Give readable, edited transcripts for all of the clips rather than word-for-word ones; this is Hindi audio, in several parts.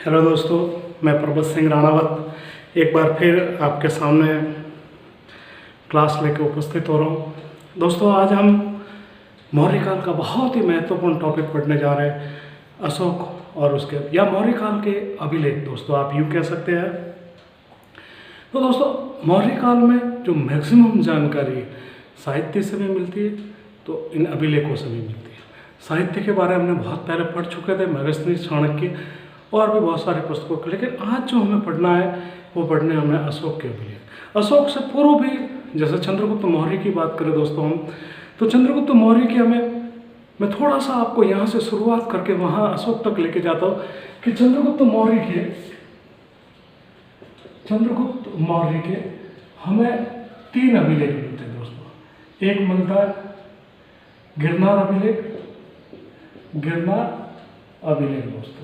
हेलो दोस्तों, मैं प्रभत सिंह राणावत एक बार फिर आपके सामने क्लास लेकर उपस्थित हो रहा हूँ। दोस्तों, आज हम मौर्य काल का बहुत ही महत्वपूर्ण टॉपिक पढ़ने जा रहे हैं, अशोक और उसके या मौर्य काल के अभिलेख। दोस्तों, आप यूँ कह सकते हैं। तो दोस्तों, मौर्य काल में जो मैक्सिमम जानकारी साहित्य से भी मिलती है, तो इन अभिलेखों से भी मिलती है। साहित्य के बारे में हमने बहुत पहले पढ़ चुके थे, मगस्थनी, चाणक्य और भी बहुत सारे पुस्तकों के। लेकिन आज जो हमें पढ़ना है वो पढ़ने हमें अशोक के अभिलेख। अशोक से पूर्व भी, जैसे चंद्रगुप्त मौर्य की बात करें दोस्तों हम, तो चंद्रगुप्त मौर्य की मैं थोड़ा सा आपको यहाँ से शुरुआत करके वहाँ अशोक तक लेके जाता हूँ कि चंद्रगुप्त मौर्य के हमें 3 अभिलेख मिलते हैं दोस्तों। एक मिलता है गिरनार अभिलेख दोस्तों।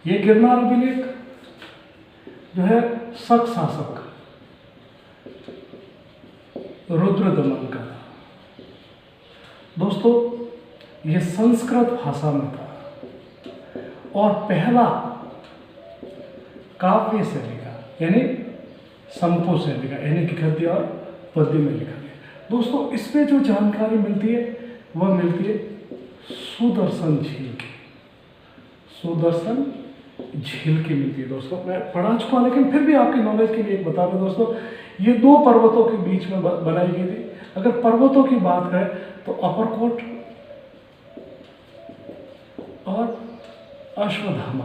ये गिरनार अभिलेख जो है शक शासक रुद्रदमन का था दोस्तों। ये संस्कृत भाषा में था और पहला काव्य शैली का यानी संपो शैली का यानी कि गद्य और पद्य में लिखा गया। दोस्तों, इस पे जो जानकारी मिलती है वह मिलती है सुदर्शन झील की मिलती है दोस्तों। मैं पढ़ा चुका हूँ, लेकिन फिर भी आपकी नॉलेज के लिए एक बता दूं दोस्तों, ये 2 पर्वतों के बीच में बनाई गई थी। अगर पर्वतों की बात करें तो अपरकोट और अश्वत्थामा।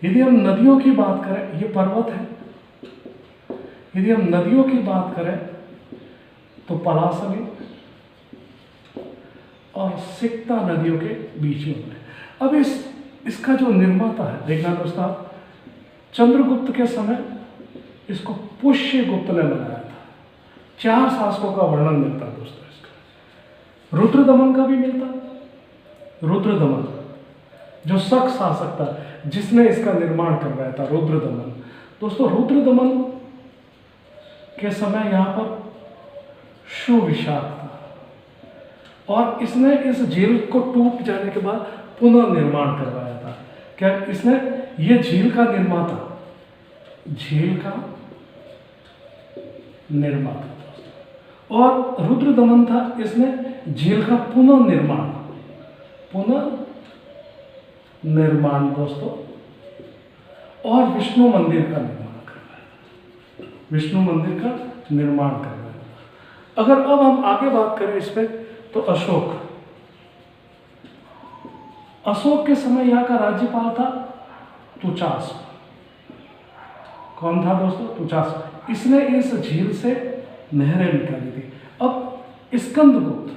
यदि हम नदियों की बात करें, ये पर्वत है। यदि हम नदियों की बात करें तो पलासनी और सिक्ता नदियों के बीच में। अब इसका जो निर्माता है, देखना दोस्तों, चंद्रगुप्त के समय इसको पुष्यगुप्त ने बनाया था। 4 शासकों का वर्णन मिलता है दोस्तों इसका। रुद्रदमन का भी मिलता। रुद्रदमन जो शक शासक था, जिसने इसका निर्माण करवाया था, रुद्रदमन। दोस्तों, रुद्रदमन के समय यहाँ पर सुविशाख था और इसने इस झील को टूट जाने के बाद पुनर्निर्माण करवाया था। क्या इसने, ये झील का निर्माता और रुद्रदमन था, इसने झील का पुनर्निर्माण दोस्तों और विष्णु मंदिर का निर्माण करवाया। अगर अब हम आगे बात करें इस पे, तो अशोक के समय यहाँ का राज्यपाल था तुचास। कौन था दोस्तों? तुचास। इसने इस झील से नहरें निकाली थी। अब स्कंदगुप्त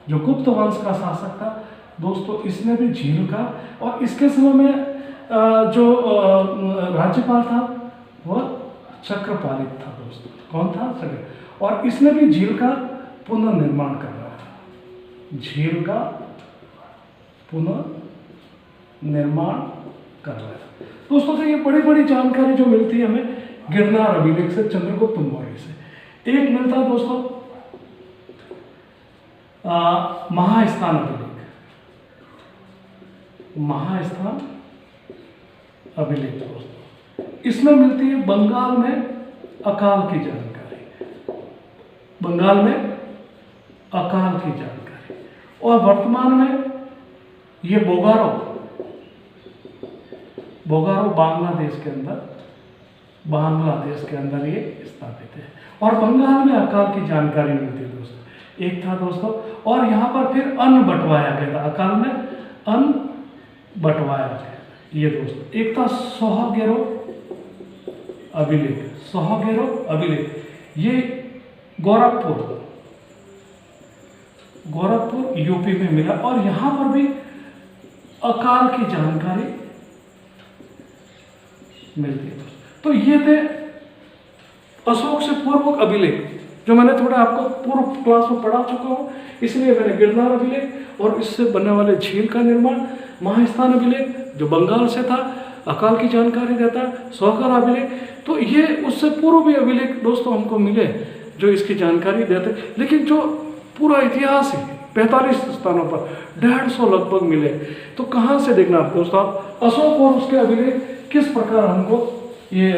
जो गुप्त वंश का शासक था दोस्तों, इसने भी झील का, और इसके समय में जो राज्यपाल था वह चक्रपालित था दोस्तों। कौन था? चक्र। और इसने भी झील का पुनर्निर्माण करवाया था। झील का पुनर्निर्माण करवाया दोस्तों। तो ये बड़ी जानकारी जो मिलती है हमें गिरनार अभिलेख से, चंद्रगुप्त मौर्य से। एक मिलता है दोस्तों महास्थान अभिलेख दोस्तों। इसमें मिलती है बंगाल में अकाल की जानकारी, और वर्तमान में ये बोगारो बांग्लादेश के अंदर ये स्थापित है। और बंगाल में अकाल की जानकारी मिलती है दोस्तों। एक था दोस्तों, और यहाँ पर फिर अन्न बंटवाया गया था। अकाल में अन्न बंटवाया गया ये दोस्तों। एक था सोहगेरो अभिलेख। ये गोरखपुर यूपी में मिला, और यहाँ पर भी अकाल की जानकारी मिलती है। तो ये थे अशोक से पूर्व अभिलेख, जो मैंने थोड़ा आपको पूर्व क्लास में पढ़ा चुका हूँ। इसलिए मैंने गिरनार अभिलेख और इससे बनने वाले झील का निर्माण, महास्थान अभिलेख जो बंगाल से था, अकाल की जानकारी देता है, सोहगर अभिलेख। तो ये उससे पूर्व भी अभिलेख दोस्तों हमको मिले जो इसकी जानकारी देते। लेकिन जो पूरा इतिहास है 45 स्थानों पर 150 लगभग मिले। तो कहाँ से देखना आप दोस्तों, आप अशोक और उसके अभिलेख किस प्रकार हमको ये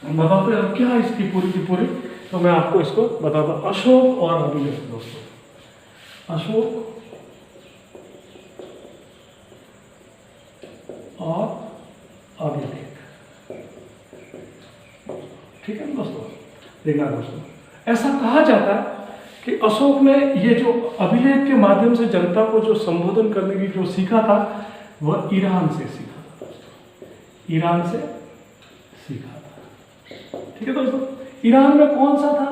बताते हैं, क्या इसकी पूरी की पूरी, तो मैं आपको इसको बताता हूँ। अशोक और अभिलेख दोस्तों, अशोक और अभिलेख, ठीक है दोस्तों। देखना दोस्तों, ऐसा कहा जाता है कि अशोक ने ये जो अभिलेख के माध्यम से जनता को जो संबोधन करने की जो सीखा था, वह ईरान से सीखा था दोस्तों, ईरान से सीखा था। ठीक है दोस्तों, ईरान में कौन सा था?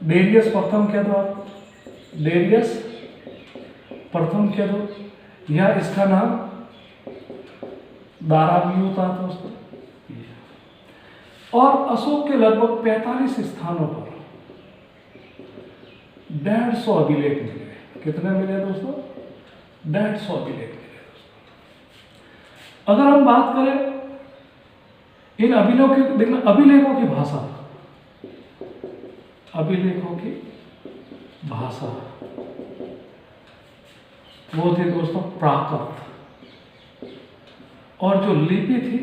डेरियस प्रथम कह दो आप, डेरियस प्रथम कह दो, या इसका नाम दारावियो था दोस्तों। और अशोक के लगभग 45 स्थानों पर 150 अभिलेख मिले। कितने मिले दोस्तों? 150 अभिलेख मिले दोस्तों। अगर हम बात करें इन अभिलेखों की, देखना अभिलेखों की भाषा, अभिलेखों की भाषा वो थी दोस्तों प्राकृत, और जो लिपि थी,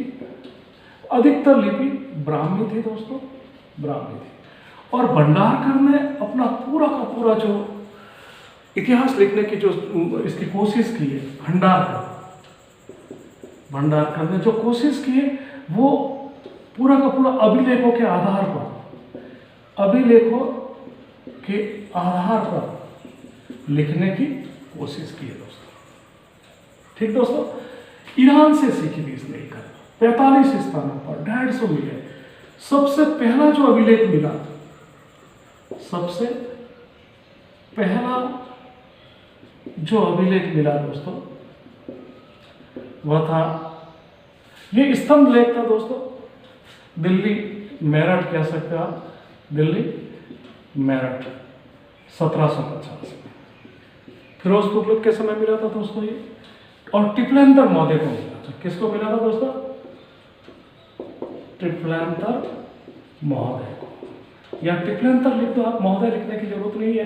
अधिकतर लिपि ब्राह्मी थी दोस्तों, ब्राह्मी थी। और भंडारकर ने अपना पूरा का पूरा जो इतिहास लिखने की जो इसकी कोशिश की है, भंडारकर ने जो कोशिश की है, वो पूरा का पूरा अभिलेखों के आधार पर, अभिलेखों के आधार पर लिखने की कोशिश की है दोस्तों। ठीक दोस्तों, ईरान से सीखी थी इसने, 45 स्थानों पर 150 मिले। सबसे पहला जो अभिलेख मिला, सबसे पहला जो अभिलेख मिला दोस्तों, वह था, ये स्तंभ लेख था दोस्तों, दिल्ली मेरठ कह सकते हो आप, दिल्ली मेरठ 1750 में फिरोज तुगलक के समय मिला था दोस्तों ये। और टिप्लेंतर महोदय को मिला था। किसको मिला था दोस्तों? टिप्लेंतर महोदय को, या टिप्लेंतर लिख दो आप, महोदय लिखने की जरूरत नहीं है,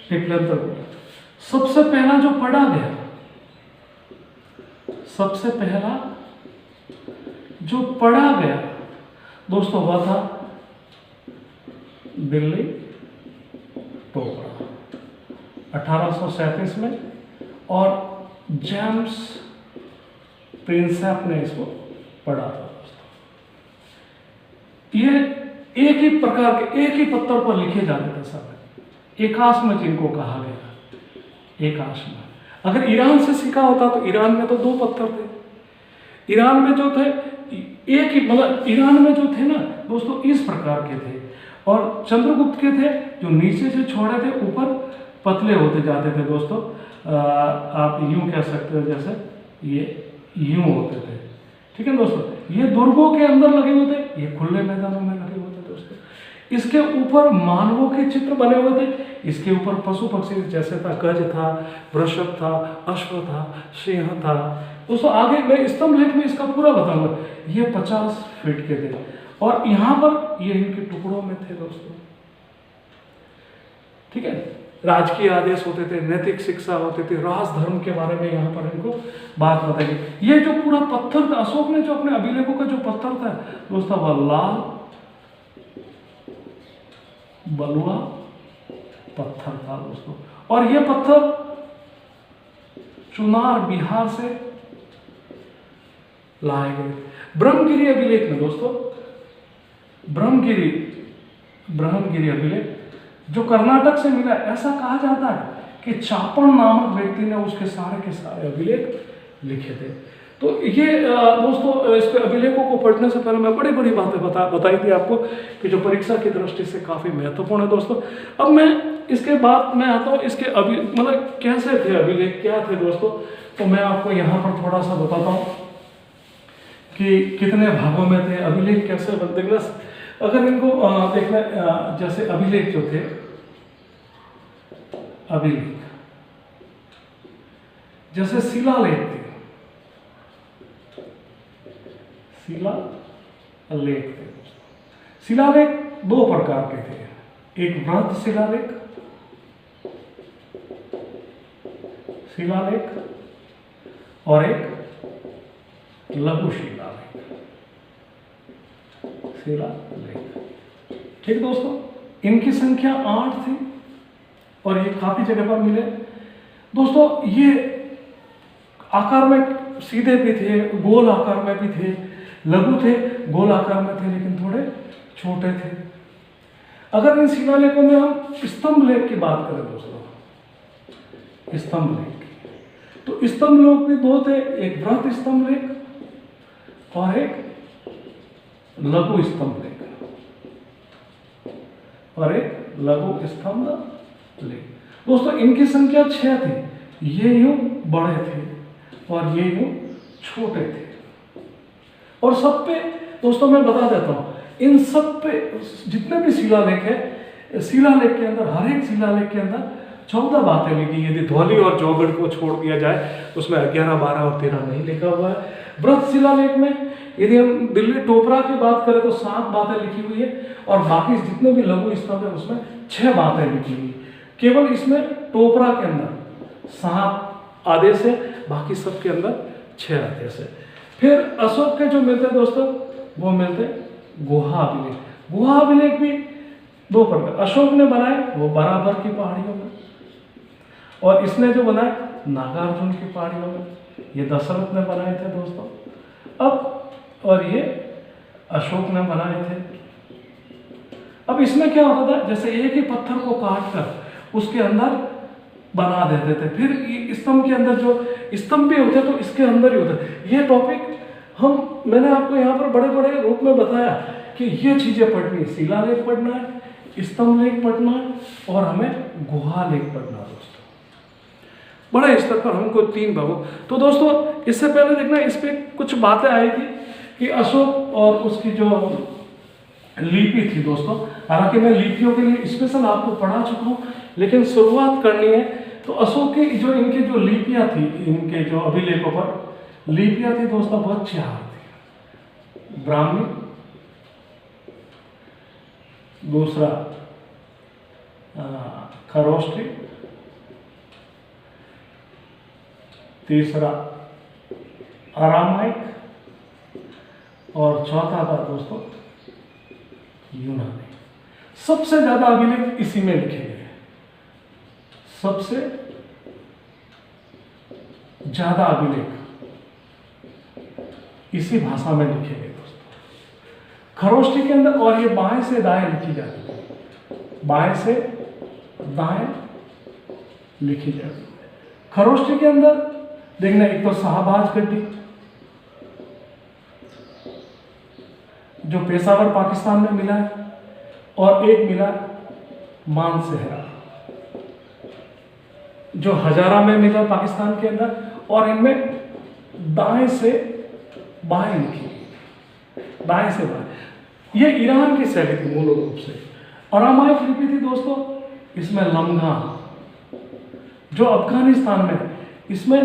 टिप्लेंतर को। सबसे पहला जो पढ़ा गया, सबसे पहला जो पढ़ा गया दोस्तों, वह था दिल्ली टोकरा 1837 में, और जेम्स प्रिंसेप ने इसको पढ़ा था दोस्तों। ये एक ही प्रकार के, एक ही पत्थर पर लिखे जाते थे सब, एकाश में जिनको कहा गया, एकाश में। अगर ईरान से सीखा होता तो ईरान में तो 2 पत्थर थे, ईरान में जो थे एक ही, मतलब ईरान में जो थे ना दोस्तों, इस प्रकार के थे। और चंद्रगुप्त के थे जो नीचे से छोड़े थे, ऊपर पतले होते जाते थे दोस्तों। आप यूं कह सकते हो, जैसे ये यूं होते थे। ठीक है दोस्तों, ये दुर्गों के अंदर लगे हुए थे, ये खुले मैदानों में लगे हुए थे दोस्तों। इसके ऊपर मानवों के चित्र बने हुए थे, इसके ऊपर पशु पक्षी जैसे था, गज था, वृषभ था, अश्व था, सिंह था दोस्तों। आगे मैं स्तंभ लेख में इसका पूरा बताऊंगा। ये 50 फीट के थे, और यहाँ पर ये इनके टुकड़ों में थे दोस्तों। ठीक है, राजकीय आदेश होते थे, नैतिक शिक्षा होती थी, राजधर्म के बारे में यहाँ पर इनको बात बताई। ये जो पूरा पत्थर था, अशोक ने जो अपने अभिलेखों का जो पत्थर था दोस्तों, वह लाल बलुआ पत्थर था दोस्तों। और ये पत्थर चुनार बिहार से लाए गए। ब्रह्मगिरी अभिलेख में दोस्तों, ब्रह्मगिरी अभिलेख जो कर्नाटक से मिला, ऐसा कहा जाता है कि चापण नामक व्यक्ति ने उसके सारे के सारे अभिलेख लिखे थे। तो ये दोस्तों, इसके अभिलेखों को पढ़ने से पहले मैं बड़ी बड़ी बातें बताई थी आपको, कि जो परीक्षा की दृष्टि से काफ़ी महत्वपूर्ण है दोस्तों। अब मैं इसके बाद मैं आता हूँ, इसके मतलब कैसे थे अभिलेख, क्या थे दोस्तों। तो मैं आपको यहाँ पर थोड़ा सा बताता हूँ कि कितने भागों में थे अभिलेख, कैसे देखना। अगर इनको देखना, जैसे अभिलेख जो थे, अभिलेख जैसे शिलालेख थे, शिलालेख थे। शिलालेख 2 प्रकार के थे, एक बृहद शिलालेख, शिलालेख और एक लघु शिलालेख। ठीक दोस्तों, इनकी संख्या 8 थी और ये काफी जगह पर मिले। दोस्तों ये आकार में सीधे भी थे, गोल आकार में भी थे, लघु थे, गोल आकार में थे, लेकिन थोड़े छोटे थे। अगर इन शिलालेखों में हम स्तंभ लेख की बात करें दोस्तों, स्तंभ लेख, तो स्तंभ लेख भी दो थे, एक बृहत स्तंभ लेख और एक लघु स्तंभ लेख और एक लघु स्तंभ लेख। दोस्तों इनकी संख्या 6 थी, ये यूं बड़े थे और ये यूं छोटे थे। और सब पे दोस्तों मैं बता देता हूं, इन सब पे जितने भी शिलालेख है, शिलालेख के अंदर, हर एक शिलालेख के अंदर 14 बातें लिखी। यदि धौली और जौगड़ को छोड़ दिया जाए उसमें 11, 12 और 13 नहीं लिखा हुआ है। बृहत शिलालेख में यदि हम दिल्ली टोपरा की बात करें तो 7 बातें लिखी हुई है और बाकी जितने भी लघु स्तंभ है उसमें 6 बातें लिखी हुई है। केवल इसमें टोपरा के अंदर 7 आदेश है, बाकी सब के अंदर 6 आदेश है। फिर अशोक के जो मिलते दोस्तों वो मिलते गुहा अभिलेख। गुहा अभिलेख भी 2 प्रकार, अशोक ने बनाए वो बराबर की पहाड़ियों में, और इसने जो बनाए नागार्जुन की पहाड़ियों में, ये दशरथ ने बनाए थे दोस्तों। अब और ये अशोक ने बनाए थे। अब इसमें क्या होता था, जैसे एक ही पत्थर को काट कर उसके अंदर बना देते थे, फिर स्तंभ के अंदर जो स्तंभ भी होते तो इसके अंदर ही होते। ये टॉपिक मैंने आपको यहाँ पर बड़े बड़े रूप में बताया कि ये चीजें पढ़नी है, शिलालेख पढ़ना है, स्तंभ लेख पढ़ना है और हमें गुहा लेख पढ़ना है दोस्तों। बड़े स्तर पर हमको 3 भागों। तो दोस्तों इससे पहले देखना, इस पे कुछ बातें आई थी कि अशोक और उसकी जो लिपि थी दोस्तों, हालांकि मैं लिपियों के लिए स्पेशल आपको पढ़ा चुका हूँ, लेकिन शुरुआत करनी है तो अशोक की जो इनकी जो लिपियाँ थी, इनके जो अभिलेखों पर लिपियाँ थी दोस्तों बहुत 4 थी। ब्राह्मी, दूसरा खरोष्ठी, तीसरा अरामाइक और चौथा था दोस्तों यूनानी। सबसे ज्यादा अभिलेख इसी में लिखे गए, सबसे ज्यादा अभिलेख इसी भाषा में लिखे गए दोस्तों। खरोष्ठी के अंदर, और ये बाएं से दाएं लिखी जाती है, बाएं से दाएं लिखी जाती है। खरोष्ठी के अंदर देखना, एक तो शाहबाज गड्डी जो पेशावर पाकिस्तान में मिला है, और एक मिला मानसेहरा जो हजारा में मिला पाकिस्तान के अंदर, और इनमें दाएं से बाएं लिखी, दाएं से बाएं। ये ईरान की शैली थी मूल रूप से। अरामाइक लिपि थी दोस्तों, इसमें लम्घान जो अफगानिस्तान में, इसमें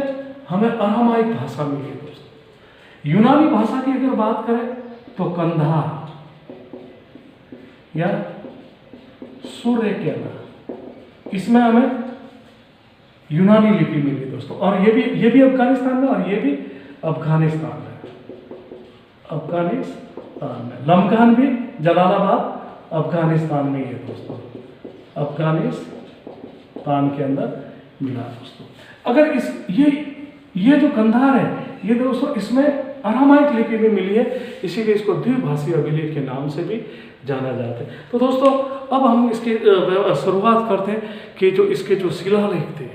हमें अरामाइक भाषा मिली दोस्तों। यूनानी भाषा की अगर बात करें तो कंधार या सूर्य के अंदर, इसमें हमें यूनानी लिपि मिली दोस्तों। और ये भी अफगानिस्तान में, और ये भी अफगानिस्तान में, अफगानिस्तान में। लमकान भी जलालाबाद अफगानिस्तान में ही है दोस्तों, अफगानिस्तान के अंदर मिला दोस्तों। अगर ये जो कंधार है ये दोस्तों, इसमें अरामाइक लिपि में मिली है, इसीलिए इसको द्विभाषी अभिलेख के नाम से भी जाना जाता है। तो दोस्तों अब हम इसकी शुरुआत करते हैं कि जो इसके जो शिलालेख थे,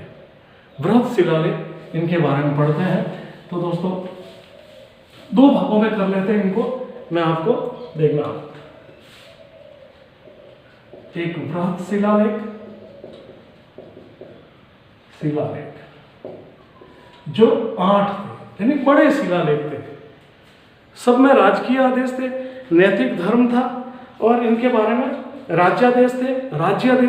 बृहत शिलालेख, इनके बारे में पढ़ते हैं। तो दोस्तों 2 भागों में कर लेते हैं इनको, मैं आपको देखना, एक बृहत शिलालेख जो 8 थे, यानी बड़े शिलालेख थे, सब में राजकीय आदेश थे, नैतिक धर्म था, और इनके बारे में राज्यादेश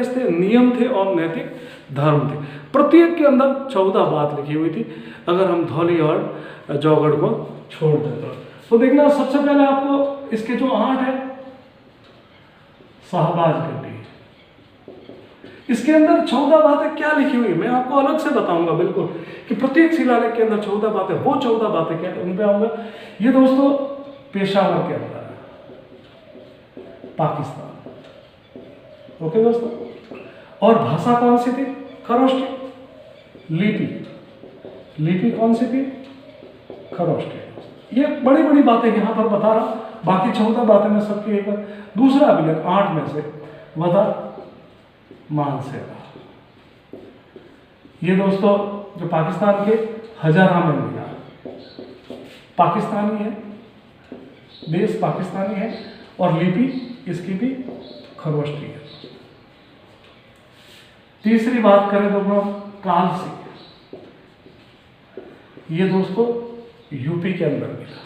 थे, नियम थे और नैतिक धर्म थे। प्रत्येक के अंदर 14 बात लिखी हुई थी, अगर हम धौली और जौगड़ को छोड़ देते तो देखना, सबसे पहले आपको इसके जो 8 है, शाहबाज गड्डी, इसके अंदर 14 बातें क्या लिखी हुई है मैं आपको अलग से बताऊंगा बिल्कुल, कि प्रत्येक शिलालेख के अंदर 14 बातें, वो 14 बातें क्या है उन पे आऊंगा। ये दोस्तों पेशावर के अंदर है, पाकिस्तान। ओके दोस्तों, और भाषा कौन सी थी? खरोष्टी। लिपि कौन सी थी? खरोष्टी। ये बड़ी बड़ी बातें यहाँ पर बता रहा, बाकी 14 बातें में सबकी एक। दूसरा अभिलेख 8 में से वधा मान सेवा, ये दोस्तों जो पाकिस्तान के हजारा में मिला, पाकिस्तानी है, देश पाकिस्तानी है, और लिपि इसकी भी खरोष्टी है। तीसरी बात करें तो कालसी, ये दोस्तों यूपी के अंदर मिला।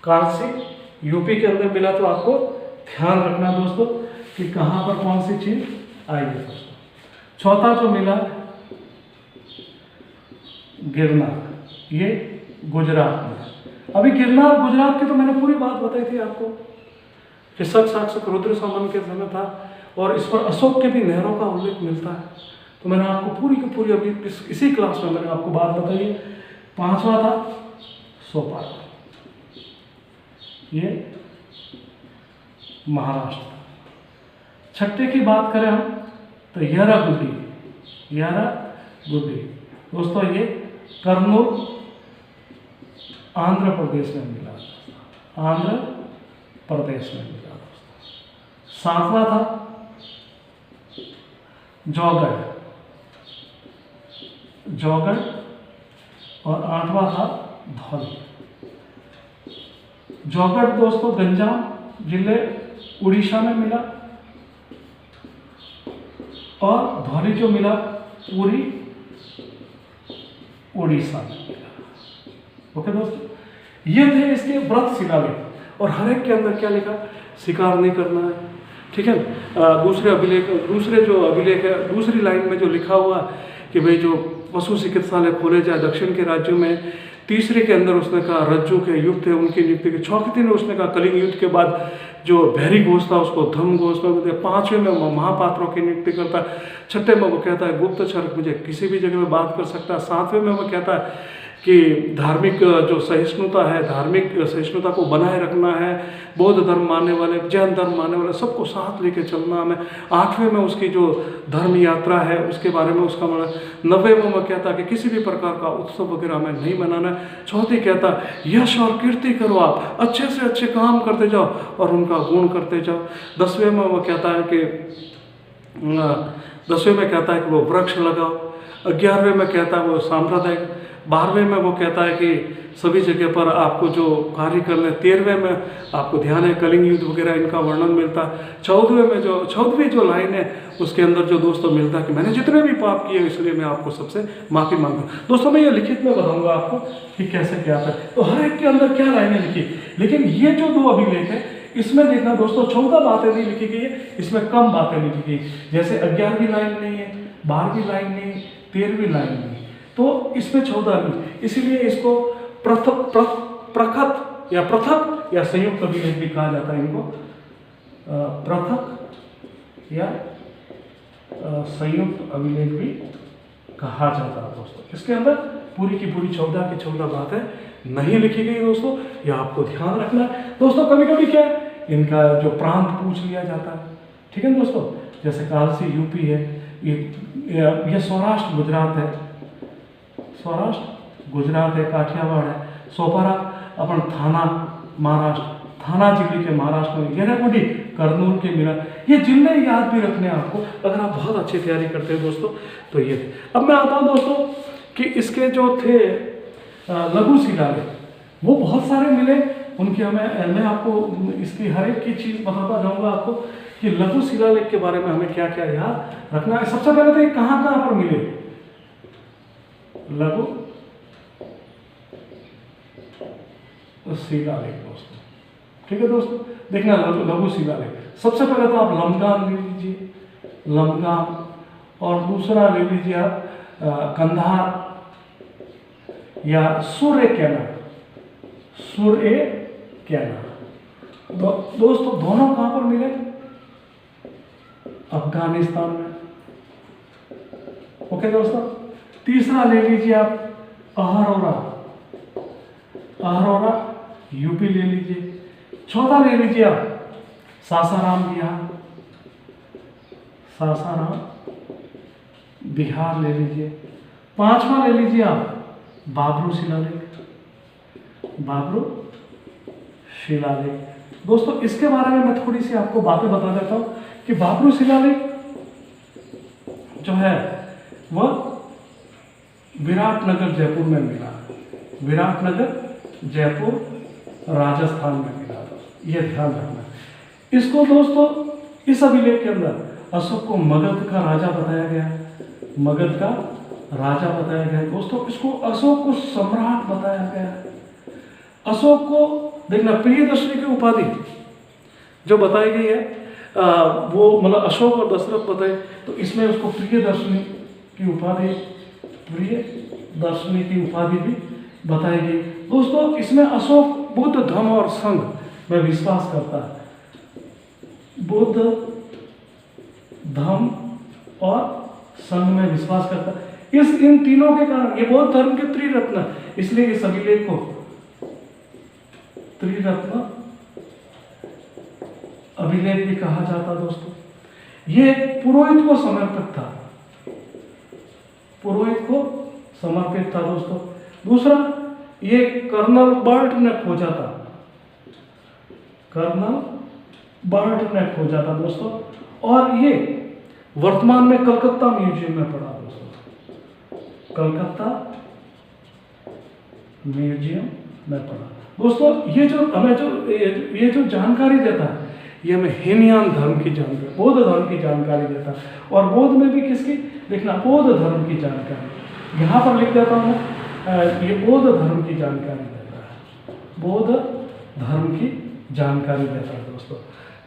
कालसी यूपी के अंदर मिला, तो आपको ध्यान रखना दोस्तों कि कहां पर कौन सी चीज आई है दोस्तों। चौथा जो मिला गिरनार, ये गुजरात में। अभी गिरनार गुजरात की तो मैंने पूरी बात बताई थी आपको, कि शासक रुद्र सामन के समय था, और इस पर अशोक के भी नहरों का उल्लेख मिलता है। तो मैंने आपको पूरी की पूरी अभी इसी क्लास में मैंने आपको बात बताई है। पांचवा था सोपारा, ये महाराष्ट्र। छठे की बात करें हम तो यारागुड्डी दोस्तों, ये कर्नूल आंध्र प्रदेश में मिला, आंध्र प्रदेश में मिला दोस्तों। सातवां था जौगढ़, और आठवां था धौली। जौगढ़ दोस्तों गंजाम जिले उड़ीसा में मिला, और धौली जो मिला पूरी उड़ीसा में मिला। ओके दोस्तों, ये थे इसके व्रत शिलालेख, और हर एक के अंदर क्या लिखा? शिकार नहीं करना है, ठीक है। दूसरे जो अभिलेख है, दूसरी लाइन में जो लिखा हुआ कि भाई जो पशु चिकित्सालय खोले जाए दक्षिण के राज्यों में। तीसरे के अंदर उसने कहा रज्जू के युग थे उनकी नियुक्ति के। चौथे में उसने कहा कलिंग युद्ध के बाद जो बहरी घोष था उसको धर्म घोष में। पांचवें में वो महापात्रों की नियुक्ति करता है। छठे में वो कहता है गुप्तचर मुझे किसी भी जगह में बात कर सकता है। सातवें में वो कहता है कि धार्मिक जो सहिष्णुता है, धार्मिक सहिष्णुता को बनाए रखना है, बौद्ध धर्म मानने वाले, जैन धर्म मानने वाले सबको साथ लेके चलना हमें। आठवें में उसकी जो धर्म यात्रा है उसके बारे में उसका मतलब। नब्बे में वो कहता है कि किसी भी प्रकार का उत्सव वगैरह में नहीं मनाना है। चौथी कहता है यश और कीर्ति करो, आप अच्छे से अच्छे काम करते जाओ और उनका गुण करते जाओ। दसवें में वो कहता है कि वो वृक्ष लगाओ। 11वें में कहता है वो सांप्रदायिक। 12वें में वो कहता है कि सभी जगह पर आपको जो कार्य करने। 13वें में आपको ध्यान है कलिंग युद्ध वगैरह इनका वर्णन मिलता है। 14वीं जो लाइन है उसके अंदर जो दोस्तों मिलता है कि मैंने जितने भी पाप किए इसलिए मैं आपको सबसे माफ़ी मांगता हूँ। दोस्तों मैं ये लिखित में बताऊंगा आपको कि कैसे क्या है। तो हर एक के अंदर क्या लाइनें लिखी, लेकिन ये जो दो अभिलेख है इसमें देखना दोस्तों 14 बातें नहीं लिखी गई है, इसमें कम बातें नहीं लिखी गई। जैसे 11वीं लाइन नहीं है, 12वीं लाइन नहीं, 13वीं लाइन नहीं, तो इसमें 14 नहीं। इसीलिए इसको पृथक या संयुक्त अभिलेख भी कहा जाता है। इनको पृथक या संयुक्त अभिलेख भी कहा जाता है दोस्तों। इसके अंदर पूरी की पूरी 14 की 14 बातें नहीं लिखी गई दोस्तों, यह आपको ध्यान रखना है दोस्तों। कभी कभी क्या है इनका जो प्रांत पूछ लिया जाता है, ठीक है दोस्तों। जैसे कालसी यूपी है, ये सौराष्ट्र गुजरात है, काठियावाड़ है। सोपारा अपन थाना महाराष्ट्र, थाना जिले के महाराष्ट्र में। येरागुडी कर्नूल के मिला। ये जिले याद भी रखने आपको अगर आप बहुत अच्छी तैयारी करते हैं दोस्तों। तो ये थे। अब मैं आता हूँ दोस्तों कि इसके जो थे लघु शिलालेख वो बहुत सारे मिले। उनकी मैं आपको इसकी हर एक की चीज़ बताता जाऊँगा आपको कि लघु शिलालेख के बारे में हमें क्या क्या याद रखना है। सबसे पहले तो ये कहाँ पर मिले लघु शिलालेख दोस्तों, ठीक है दोस्तों। देखना लघु शिलालेख सबसे पहले तो आप लमगाम ले लीजिए, लमगाम, और दूसरा ले लीजिए आप कंधार या सूर्य कैना। दोस्तों दोनों कहां पर मिले? अफगानिस्तान में। ओके दोस्तों, तीसरा ले लीजिए आप अहरोरा, अहरोरा यूपी ले लीजिए। चौथा ले लीजिए आप सासाराम बिहार, सासाराम बिहार ले लीजिए। पांचवा ले लीजिए आप बाबरू शिलालेख, बाबरू शिलालेख। दोस्तों इसके बारे में मैं थोड़ी सी आपको बातें बता देता हूँ कि बाबरू शिलालेख जो है वह विराटनगर जयपुर में मिला, विराटनगर जयपुर राजस्थान में मिला। यह ध्यान रखना। इसको दोस्तों इस अभिलेख के अंदर अशोक को मगध का राजा बताया गया, मगध का राजा बताया गया। दोस्तों इसको अशोक को सम्राट बताया गया। अशोक को देखना प्रियदर्शनी की उपाधि जो बताई गई है वो मतलब अशोक और दशरथ बताए, तो इसमें उसको प्रियदर्शनी की उपाधि, प्रियदर्शनी की उपाधि भी बताई गई। दोस्तों इसमें अशोक बुद्ध धर्म और संघ में विश्वास करता है, बुद्ध धर्म और संघ में विश्वास करता है। इन तीनों के कारण ये बौद्ध धर्म के त्रिरत्न, इसलिए इस अभिलेख को त्रिरत्न अभिलेख भी कहा जाता। दोस्तों ये पुरोहित को समर्पित था, पुरोहित को समर्पित था। दोस्तों दूसरा ये कर्नल बर्ट ने खोजा था, कर्नल बर्ट ने खोजा था दोस्तों, और ये वर्तमान में कलकत्ता म्यूजियम में पड़ा। दोस्तों कलकत्ता म्यूजियम में पड़ा। दोस्तों ये जो हमें ये जो जानकारी देता है ये हमें हीनयान धर्म की जानकारी, बौद्ध धर्म की जानकारी देता है। और बौद्ध में भी किसकी देखना, बौद्ध धर्म की जानकारी। यहाँ पर लिख देता हूँ ये बौद्ध धर्म की जानकारी देता है, बौद्ध धर्म की जानकारी देता है दोस्तों।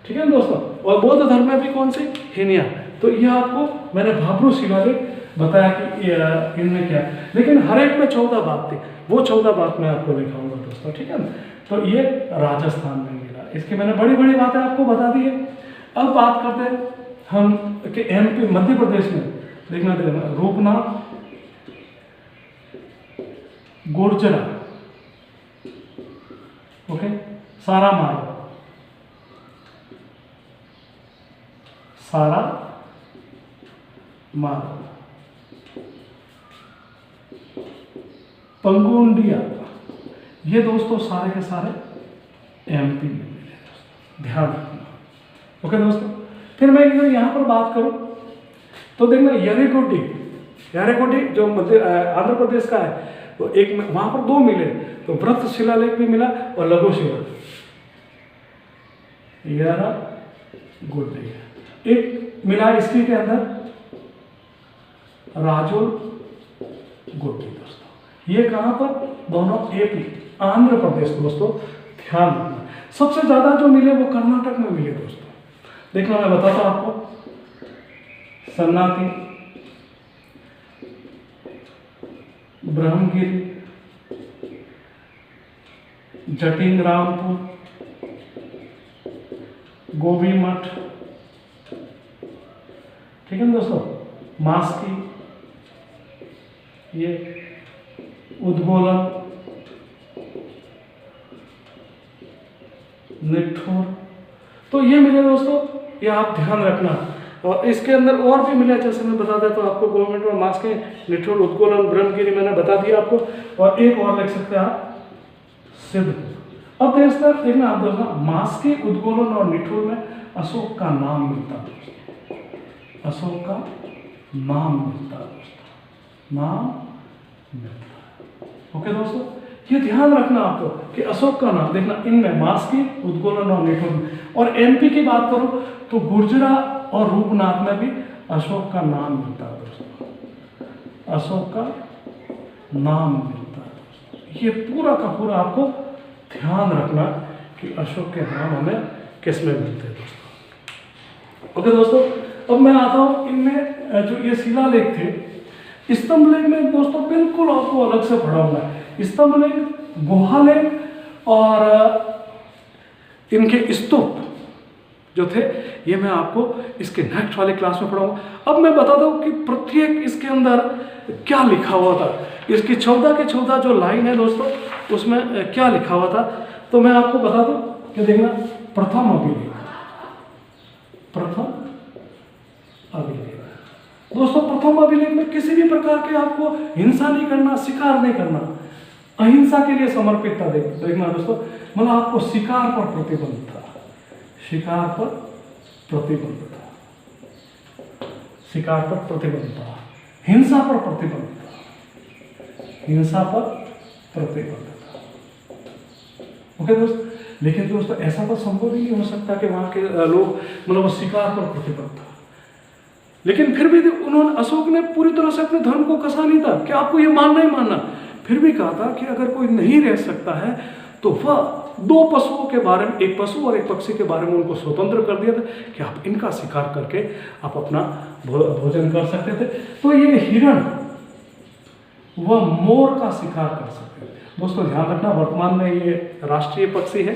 ठीक है दोस्तों, और बौद्ध धर्म में भी कौन सी, हीनयान। तो ये आपको मैंने बाबरू शिलालेख बताया कि इनमें क्या है, लेकिन हर एक में 14 बात थी, वो 14 बात मैं आपको दिखाऊंगा दोस्तों। ठीक है ना, तो ये राजस्थान में मिला, इसकी मैंने बड़ी बड़ी बातें आपको बता दी है। अब बात करते हैं हम कि एमपी मध्य प्रदेश में देखना रूपनाथ, गुर्जरा, ओके, सारा मारो, सारा मारो, पंगुंडिया, ये दोस्तों सारे के सारे एमपी में मिले, ध्यान रखना। ओके दोस्तों, फिर मैं यहाँ पर बात करूं तो देखना यरेगुड्डी, यरेगुड्डी जो मध्य आंध्र प्रदेश का है, तो एक वहां पर 2 मिले, तो वृत्त शिलालेख भी मिला और लघु शिलालेख, यरेगुड्डी एक मिला इसके के अंदर राजोल गुड्डी। दोस्तों ये कहां पर, दोनों एपी आंध्र प्रदेश। दोस्तों ध्यान रखना, सबसे ज्यादा जो मिले वो कर्नाटक में मिले। दोस्तों देखना मैं बताता हूं आपको, सन्नाती, ब्रह्मगिरी, जटिंग रामपुर, गोभी मठ, ठीक है दोस्तों, मास्की, ये उद्गोलन, निठुर, तो ये मिले दोस्तों, ये आप ध्यान रखना। और इसके अंदर और भी मिले, जैसे मैं बता देता हूँ आपको, गवर्नमेंट और मास्के, निठुर, उद्गोलन, ब्रह्मगिरी मैंने बता दिया आपको, और एक और लिख सकते हैं आप सिद्ध। अब देखना आप देखना, मास्के, उद्गोलन और निठुर में अशोक का नाम मिलता है, अशोक का नाम मिलता है दोस्तों, नाम मिलता है। ओके दोस्तों, ये ध्यान रखना आपको कि अशोक का नाम देखना, इनमें मास्की, उद्गोलन और निठुर में। और एमपी की बात करो तो गुर्जरा और रूपनाथ में भी अशोक का नाम मिलता है दोस्तों, अशोक का नाम मिलता है दोस्तों। ये पूरा का पूरा आपको ध्यान रखना कि अशोक के नाम हमें किस में मिलते हैं दोस्तों। ओके दोस्तों, अब मैं आता हूँ इनमें जो ये शिलालेख थे, स्तंभ लेख में दोस्तों बिल्कुल आपको अलग से पढ़ा हुआ है। स्तंभ लेख, गुहा लेख और इनके स्तूप, जो थे, ये मैं आपको इसके नेक्स्ट वाली क्लास में पढ़ाऊंगा। अब मैं बता दूं कि प्रत्येक इसके अंदर क्या लिखा हुआ था। इसकी 14 के 14 जो लाइन है दोस्तों, उसमें क्या लिखा हुआ था, तो मैं आपको बता दूं कि देखना, प्रथम अभिलेख, प्रथम अभिलेख दोस्तों, प्रथम अभिलेख में किसी भी प्रकार के आपको हिंसा नहीं करना, शिकार नहीं करना, अहिंसा के लिए समर्पित था। देखना दोस्तों, मतलब आपको शिकार पर प्रतिबंध था, शिकार पर प्रतिबंध था, शिकार पर प्रतिबंध था, हिंसा पर प्रतिबंध था, हिंसा पर प्रतिबंध था। ओके दोस्त, लेकिन दोस्तों ऐसा तो संभव ही नहीं हो सकता कि वहां के लोग, मतलब शिकार पर प्रतिबंध था, लेकिन फिर भी उन्होंने, अशोक ने पूरी तरह से अपने धर्म को कसा नहीं था कि आपको ये मानना ही मानना। फिर भी कहा था कि अगर कोई नहीं रह सकता है तो वह 2 पशुओं के बारे में, एक पशु और एक पक्षी के बारे में उनको स्वतंत्र कर दिया था कि आप इनका शिकार करके आप अपना भोजन कर सकते थे। तो ये हिरण वह मोर का शिकार कर सकते थे। दोस्तों ध्यान रखना, वर्तमान में ये राष्ट्रीय पक्षी है।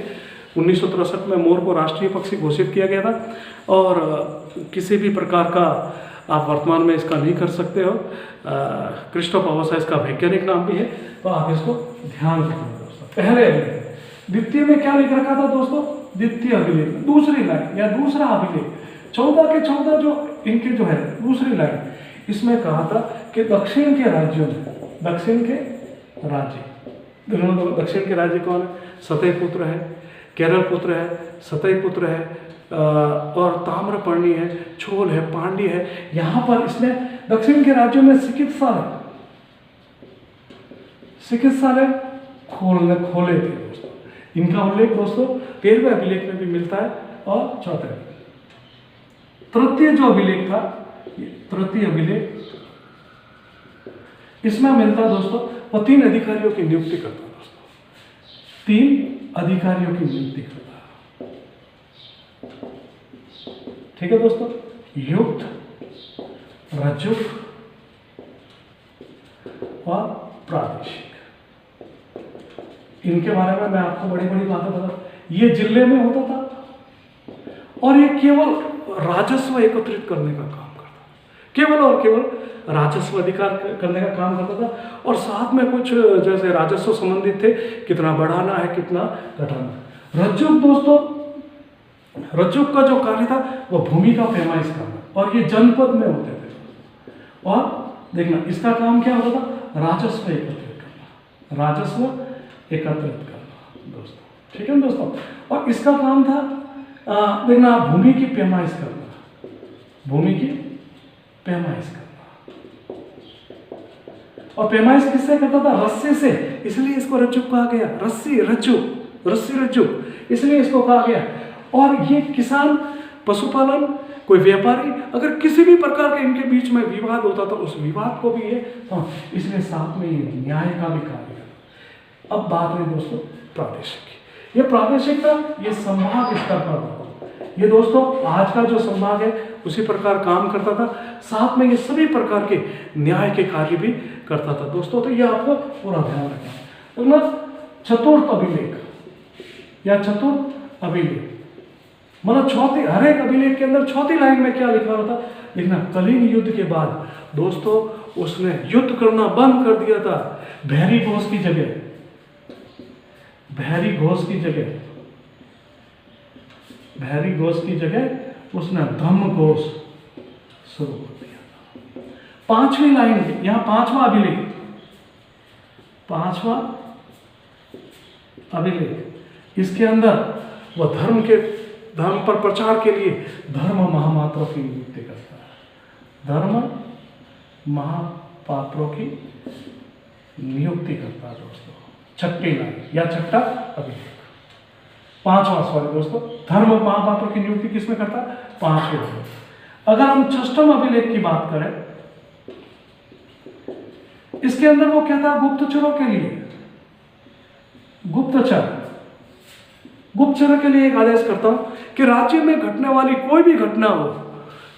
1963 में मोर को राष्ट्रीय पक्षी घोषित किया गया था, और किसी भी प्रकार का आप वर्तमान में इसका नहीं कर सकते हो। क्रिस्टोफ अवसा इसका वैज्ञानिक नाम भी है, तो आप इसको ध्यान रखना दोस्तों। पहले अभिलेख, द्वितीय में क्या लिख रखा था दोस्तों, द्वितीय अभिलेख, दूसरी लाइन या दूसरा अभिलेख, 14 के 14 जो इनके जो है दूसरी लाइन, इसमें कहा था कि दक्षिण के राज्यों में, दक्षिण के राज्य, दक्षिण के राज्य कौन है, सतयपुत्र है, केरल पुत्र है, सतयपुत्र है, और ताम्रपर्णी है, छोल है, पांड्य है। यहां पर इसने दक्षिण के राज्यों में चिकित्सालय खोले थे दोस्तों। इनका उल्लेख दोस्तों 13वें अभिलेख में भी मिलता है और 4वें। तृतीय जो अभिलेख था, तृतीय अभिलेख, इसमें मिलता दोस्तों, वो 3 अधिकारियों की नियुक्ति करता दोस्तों, 3 अधिकारियों की नियुक्ति करता। ठीक है दोस्तों, युक्त, रजुक और प्रादेशिक, इनके बारे में मैं आपको बड़ी बड़ी बातें बता। ये जिले में होता था और ये केवल राजस्व एकत्रित करने का काम करता, केवल और केवल राजस्व अधिकार करने का काम करता था, और साथ में कुछ जैसे राजस्व संबंधित थे, कितना बढ़ाना है, कितना घटाना। रज्जुक दोस्तों, रज्जुक का जो कार्य था वो भूमि का पैमाइश करना, और ये जनपद में होते थे। और देखना, इसका काम क्या होता था, राजस्व एकत्रित करना, राजस्व एकत्रित करना दोस्तों। ठीक है दोस्तों, और इसका काम था देखना, भूमि की पैमाइश करना, भूमि की पैमाइश करना। और पैमाइश किससे करता था, रस्सी से, इसलिए इसको रज्जुक कहा गया, रस्सी रज्जुक, रस्सी रज्जुक, इसलिए इसको कहा गया। और ये किसान, पशुपालन, कोई व्यापारी, अगर किसी भी प्रकार के इनके बीच में विवाद होता था, उस विवाद को भी ये, इसलिए साथ में ये न्याय का भी कार्य करता। अब बात रही दोस्तों प्रादेशिक की। ये प्रादेशिक था, ये संभाग स्तर पर था। ये दोस्तों आज का जो संभाग है उसी प्रकार काम करता था, साथ में ये सभी प्रकार के न्याय के कार्य भी करता था दोस्तों। तो ये आपको पूरा ध्यान रखना। चतुर्थ अभिलेख या चतुर्थ अभिलेख, मतलब चौथी, हर एक अभिलेख के अंदर चौथी लाइन में क्या लिखा होता, लिखना, कलिंग युद्ध के बाद दोस्तों उसने युद्ध करना बंद कर दिया था। भैरी घोष की जगह, भैरी घोष की जगह, भैरी घोष की जगह उसने धम्म घोष शुरू कर दिया। 5वीं लाइन, यहां 5वां अभिलेख, 5वां अभिलेख, इसके अंदर वह धर्म पर प्रचार के लिए धर्म महापात्रों की नियुक्ति करता है, धर्म महापात्रों की नियुक्ति करता है दोस्तों। 6ठी लाइन या 6ठा अभिलेख, 5वां, सॉरी दोस्तों, धर्म महापात्रों की नियुक्ति किसमें करता है, 5वें अभिलेख। अगर हम 6ठम अभिलेख की बात करें, इसके अंदर वो क्या था, गुप्तचरों के लिए, गुप्तचर के लिए एक आदेश करता हूं कि राज्य में घटने वाली कोई भी घटना हो,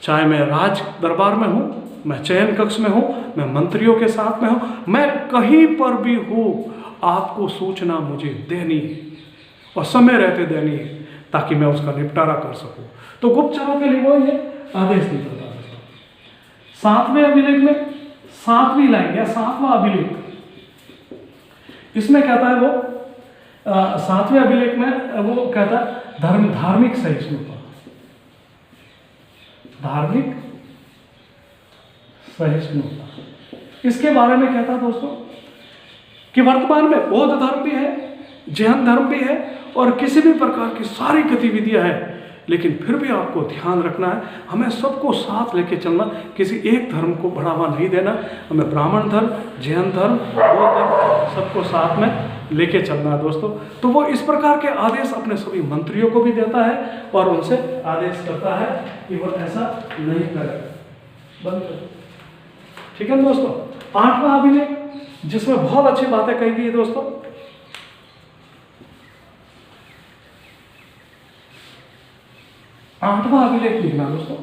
चाहे मैं राज दरबार में हूं, मैं चयन कक्ष में हूं, मैं मंत्रियों के साथ में हूं, मैं कहीं पर भी हूं, आपको सूचना मुझे देनी है और समय रहते देनी है, ताकि मैं उसका निपटारा कर सकूं। तो गुप्तचरों के लिए वो ये आदेश देता था दोस्तों। 7वें अभिलेख में 7वीं लाइन या 7वां अभिलेख, इसमें कहता है वो 7वें अभिलेख में वो कहता है धार्मिक सहिष्णुता, धार्मिक सहिष्णुता। इसके बारे में कहता है दोस्तों कि वर्तमान में बौद्ध धर्म भी है, जैन धर्म भी है और किसी भी प्रकार की सारी गतिविधियां हैं, लेकिन फिर भी आपको ध्यान रखना है, हमें सबको साथ लेके चलना, किसी एक धर्म को बढ़ावा नहीं देना, हमें ब्राह्मण धर्म, जैन धर्म, बौद्ध धर्म सबको साथ में लेके चलना है दोस्तों। तो वो इस प्रकार के आदेश अपने सभी मंत्रियों को भी देता है और उनसे आदेश करता है कि वो ऐसा नहीं करे। बंद करो। ठीक है दोस्तों। 8वां अभिलेख जिसमें बहुत अच्छी बातें कही गई है दोस्तों, आठवां अभिलेख लिखना दोस्तों,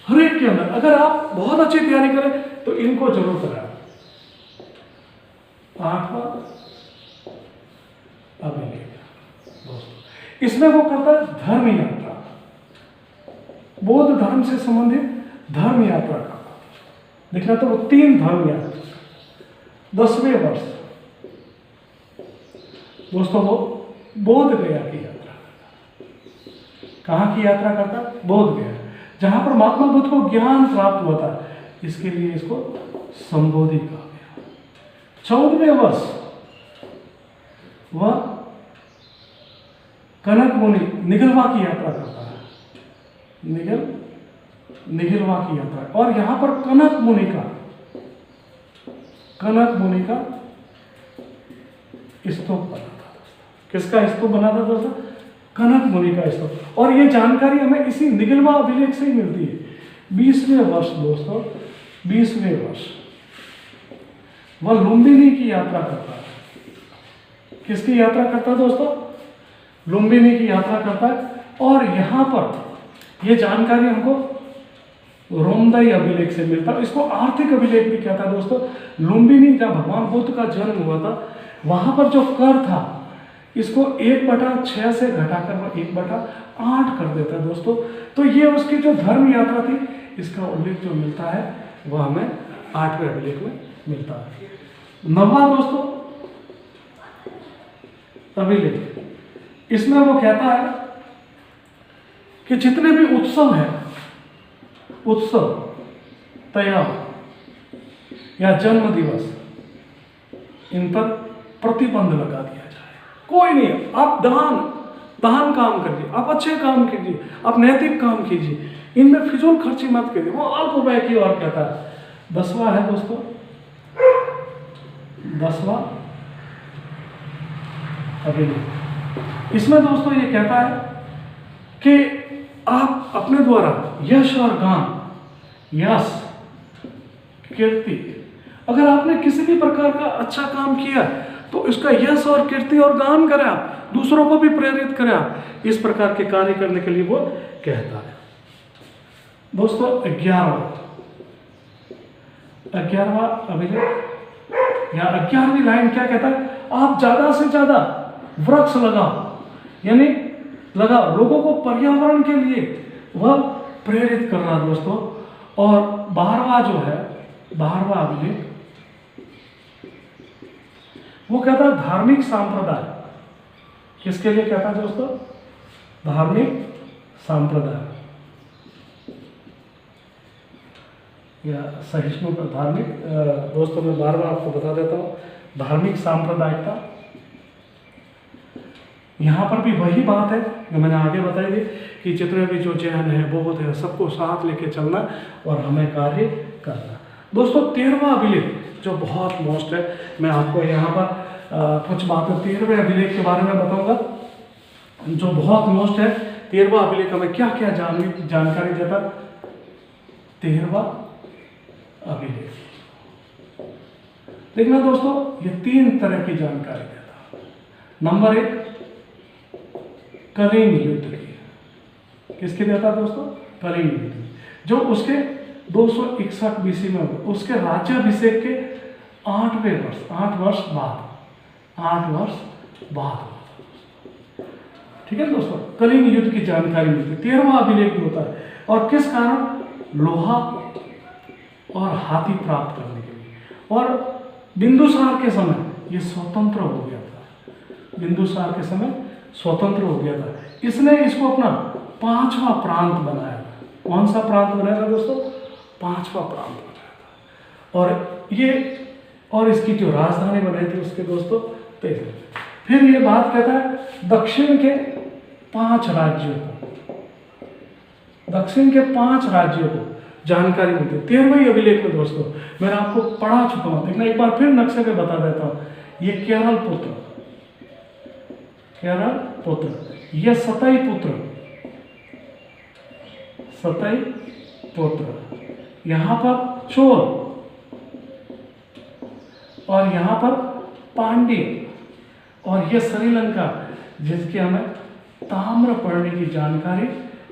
हर एक के अंदर अगर आप बहुत अच्छी तैयारी करें तो इनको जरूर करें। 8वां अभिलेख दोस्तों, इसमें वो करता है धर्म यात्रा, बौद्ध धर्म से संबंधित धर्म यात्रा का देखना। तो वो 3 धर्म यात्रा 10वें वर्ष दोस्तों वो बोध गया की यात्रा करता। कहाँ की यात्रा करता? बोध गया, जहां पर महात्मा बुद्ध को ज्ञान प्राप्त हुआ था, इसके लिए इसको संबोधि कहा गया। 14वें वर्ष वह कनक मुनि निगलवा की यात्रा करता है, निगलवा की यात्रा। और यहां पर कनक मुनि का स्तूप बना था। किसका स्तूप बना था दोस्तों? कनक मुनि का स्तूप। और ये जानकारी हमें इसी निगलवा अभिलेख से ही मिलती है। 20वें वर्ष दोस्तों, 20वें वर्ष वह लुम्बिनी की यात्रा करता है। किसकी यात्रा करता है दोस्तों? लुम्बिनी की यात्रा करता है। और यहां पर यह जानकारी हमको रोमदाई अभिलेख से मिलता है। इसको आर्थिक अभिलेख भी कहता है दोस्तों। लुम्बिनी जब भगवान बुद्ध का जन्म हुआ था, वहां पर जो कर था इसको 1/6 से घटाकर वह 1/8 कर देता है दोस्तों। तो ये उसकी जो धर्म यात्रा थी, इसका उल्लेख जो मिलता है वह हमें 8वें अभिलेख में मिलता है। 9वां दोस्तों अभिलेख, इसमें वो कहता है कि जितने भी उत्सव है, उत्सव, त्योहार या जन्म दिवस, इन पर प्रतिबंध लगा दिया जाए। कोई नहीं, आप दान काम करिए, आप अच्छे काम कीजिए, आप नैतिक काम कीजिए, इनमें फिजूल खर्ची मत कीजिए। वो अल्प व्यय की ओर कहता है। 10वां है दोस्तों, 10वां अभिलेख, इसमें दोस्तों ये कहता है कि आप अपने द्वारा यश और गान, यश, कीर्ति, अगर आपने किसी भी प्रकार का अच्छा काम किया तो इसका यश और कीर्ति और गान करें, आप दूसरों को भी प्रेरित करें। आप इस प्रकार के कार्य करने के लिए वो कहता है दोस्तों। 11वां अभिलेख या 11वीं लाइन क्या कहता है? आप ज्यादा से ज्यादा वृक्ष लगाओ, यानी लगाओ, लोगों को पर्यावरण के लिए वह प्रेरित कर रहा है दोस्तों। और 12वां जो है, 12वां अभिलेख, वो कहता है धार्मिक संप्रदाय। किसके लिए कहता है दोस्तों? धार्मिक संप्रदाय या सहिष्णुता, धार्मिक दोस्तों मैं बार बार आपको बता देता हूँ, धार्मिक सांप्रदायिकता। यहाँ पर भी वही बात है जो मैंने आगे बताई थी कि जितने भी जो जैन है, बौद्ध है, सबको साथ लेके चलना और हमें कार्य करना। दोस्तों 13वां अभिलेख जो बहुत मोस्ट है, मैं आपको यहाँ पर कुछ बातें 13वें अभिलेख के बारे में बताऊंगा जो बहुत मोस्ट है। 13वां अभिलेख हमें क्या क्या जानकारी देता? 13वां अभिलेख देखना दोस्तों, ये 3 तरह की जानकारी देता। नंबर 1, कलिंग युद्ध की। किसकी देता दोस्तों? कलिंग युद्ध, जो उसके 261 BC में हुआ, उसके राज्याभिषेक के 8वें वर्ष, 8 वर्ष बाद, 8 वर्ष बाद। ठीक है दोस्तों, कलिंग युद्ध की जानकारी मिलती है। 13वां अभिलेख भी होता है, और किस कारण? लोहा और हाथी प्राप्त करने के लिए। और बिंदुसार के समय ये स्वतंत्र हो गया था, बिंदुसार के समय स्वतंत्र हो गया था। इसने इसको अपना 5वां प्रांत बनाया था। कौन सा प्रांत बनाया था दोस्तों? 5वां प्रांत बनाया था। और इसकी जो राजधानी बनाई थी उसके दोस्तों पेरिस। फिर ये बात कहता है दक्षिण के 5 राज्यों को, दक्षिण के 5 राज्यों को जानकारी मिलती है 13वें अभिलेख में दोस्तों। मैंने आपको पढ़ा चुका हूं, देखना एक बार फिर नक्शे पे बता देता हूं। ये केरल पुत्र, ये सतई पुत्र, यहां पर चोल, और यहां पर पांड्य, और ये श्रीलंका, जिसकी हमें ताम्रपर्णी की जानकारी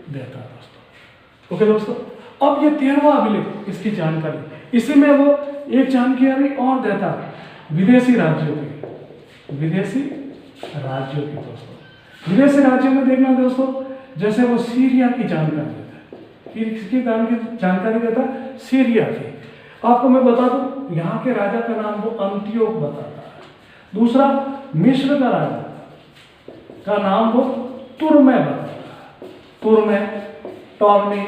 देता है दोस्तों। ओके दोस्तों, अब ये 13वां अभिलेख, इसकी जानकारी, इसी में वो एक जानकारी और देता है विदेशी राज्यों की दोस्तों। विदेशी राज्यों में देखना दोस्तों, जैसे वो सीरिया की जानकारी देता है। किसकी जानकारी देता है? सीरिया की। आपको मैं बता दूं, यहाँ के राजा का नाम वो अंतियोक बताता है। दूसरा, मिस्र का राजा का नाम वो तुर्मे बताता है, तुर्मे, टॉर्नी,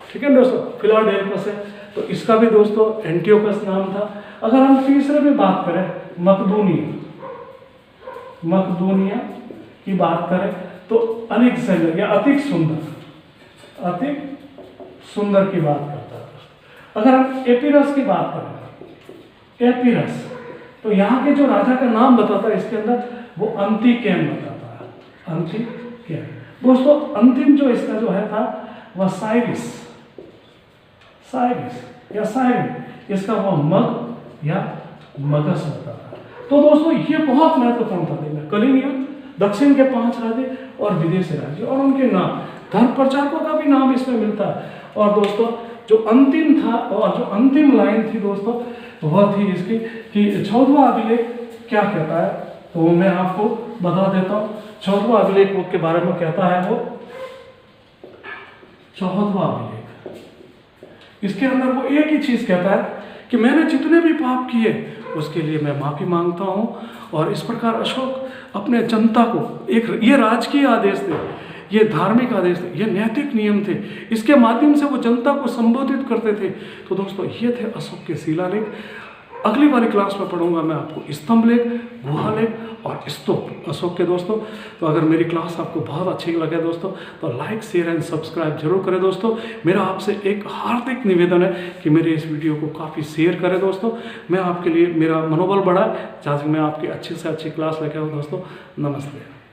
ठीक है दोस्तों, फिलाडेल्फस है। तो इसका भी दोस्तों एंटियोकस नाम था। अगर हम तीसरे में बात करें, मकदूनिया की बात करें, तो अलेक्जेंडर या अतिक सुंदर की बात करता है। अगर हम एपिरस की बात करें, तो यहाँ के जो राजा का नाम बताता है इसके अंदर, वो अंतिकेम बताता है, अंतिकेम। दोस्तों अंतिम जो इसका जो है था वह साइरिस या साइरिन, इसका वह मग या मगस होता था। तो दोस्तों ये बहुत महत्वपूर्ण था देखना, कलिंग युद्ध, दक्षिण के 5 राज्य और विदेशी राज्य, और उनके नाम, धर्म प्रचारकों का भी नाम इसमें मिलता है। और दोस्तों जो अंतिम था, और जो अंतिम लाइन थी दोस्तों, वह थी इसकी कि 14वां अभिलेख क्या कहता है, तो मैं आपको बता देता हूँ। 14वां अभिलेख के बारे में कहता है वो 14वां अभिलेख, इसके अंदर वो एक ही चीज कहता है कि मैंने जितने भी पाप किए उसके लिए मैं माफी मांगता हूं। और इस प्रकार अशोक अपने जनता को ये राजकीय आदेश थे, ये धार्मिक आदेश थे, ये नैतिक नियम थे, इसके माध्यम से वो जनता को संबोधित करते थे। तो दोस्तों ये थे अशोक के शिलालेख। अगली वाली क्लास में पढ़ूंगा मैं आपको स्तंभ लेख, गुहा लेख और स्तूप अशोक के दोस्तों। तो अगर मेरी क्लास आपको बहुत अच्छी लगे दोस्तों, तो लाइक, शेयर एंड सब्सक्राइब जरूर करें दोस्तों। मेरा आपसे एक हार्दिक निवेदन है कि मेरे इस वीडियो को काफ़ी शेयर करें दोस्तों। मैं आपके लिए, मेरा मनोबल बढ़ाए, जहाँ से मैं आपकी अच्छी से अच्छी क्लास लेके आऊँ दोस्तों। नमस्ते।